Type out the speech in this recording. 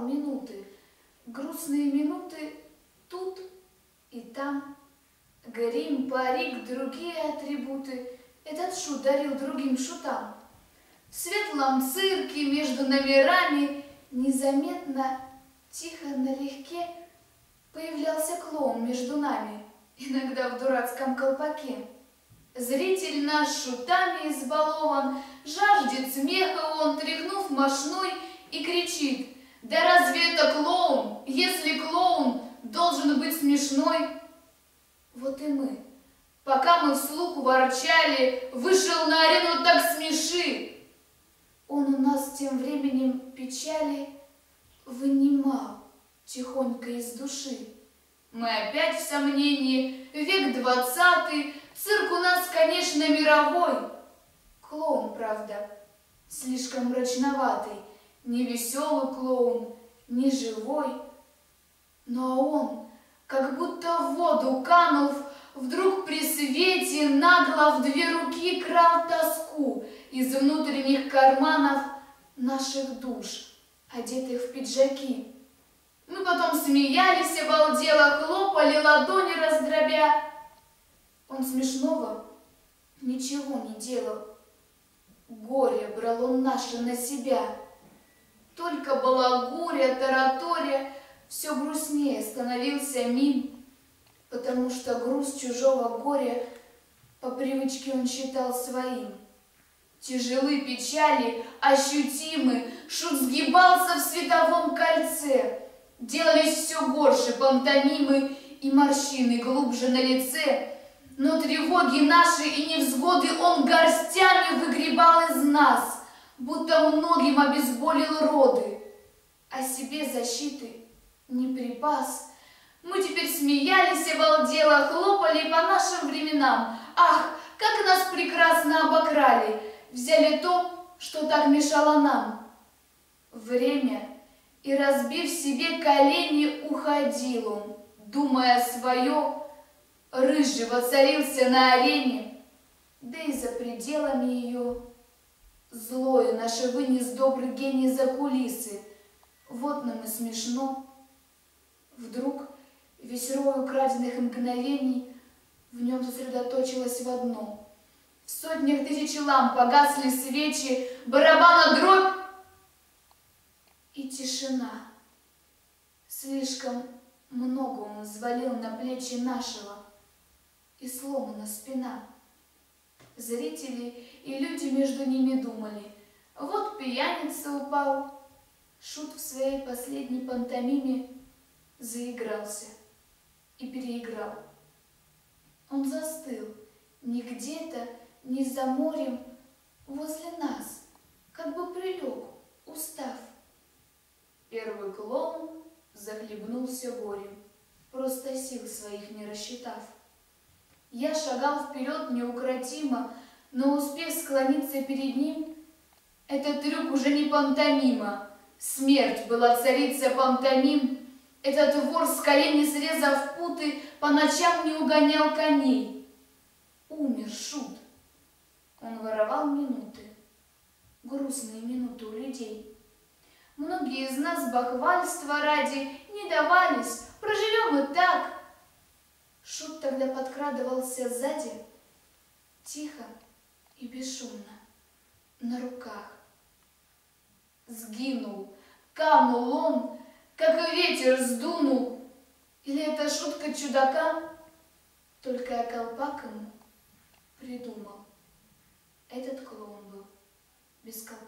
минуты, грустные минуты тут и там. Грим, парик, другие атрибуты этот шут дарил другим шутам. В светлом цирке между номерами незаметно, тихо, налегке появлялся клоун между нами, иногда в дурацком колпаке. Зритель наш шутами избалован, жаждет смеха он, тряхнув мошной, и кричит: «Да разве это клоун, если клоун должен быть смешной?» Вот и мы, пока мы вслух ворчали: «Вышел на арену, так смеши!» Он у нас тем временем печали вынимал тихонько из души. Мы опять в сомнении, век 20, цирк у нас, конечно, мировой. Клоун, правда, слишком мрачноватый, не веселый клоун, не живой. Но он, как будто в воду канув, вдруг при свете нагло в две руки крал тоску из внутренних карманов наших душ, одетых в пиджаки. Мы потом смеялись обалдело, хлопали ладони раздробя. Он смешного ничего не делал. Горе брал он наше на себя. Только балагуря, тараторя, все грустнее становился мим, потому что груз чужого горя по привычке он считал своим. Тяжелы печали, ощутимы, шут сгибался в световом кольце. Делались все горше пантомимы и морщины глубже на лице, но тревоги наши и невзгоды он горстями выгребал из нас, будто многим обезболил роды, а себе защиты не припас. Мы теперь смеялись обалдело, хлопали по нашим временам. Ах, как нас прекрасно обокрали, взяли то, что так мешало нам. Время, и, разбив себе колени, уходил он, думая свое, рыжий воцарился на арене, да и за пределами ее злою наше вынес добрый гений за кулисы. Вот нам и смешно. Вдруг весь рой украденных мгновений в нем сосредоточилось в одно. В сотнях тысяч ламп погасли свечи, барабана дробь и тишина. Слишком много он взвалил на плечи нашего, и сломана спина. Зрители и люди между ними думали: вот пьяница упал. Шут в своей последней пантомиме заигрался и переиграл. Он застыл не где-то, не за морем, возле нас, как бы прилег, устав. Первый клоун захлебнулся горем, просто сил своих не рассчитав. Я шагал вперед неукротимо, но успев склониться перед ним, этот трюк уже не пантомима. Смерть была царица пантомим. Этот вор с колени срезав путы, по ночам не угонял коней. Умер шут. Он воровал минуты, грустные минуты у людей. Многие из нас бахвальства ради не давались, проживем и так. Шут тогда подкрадывался сзади, тихо и бесшумно, на руках. Сгинул, канул он, как ветер сдунул. Или это шутка чудака? Только я колпак ему придумал. Этот клоун был без колпака.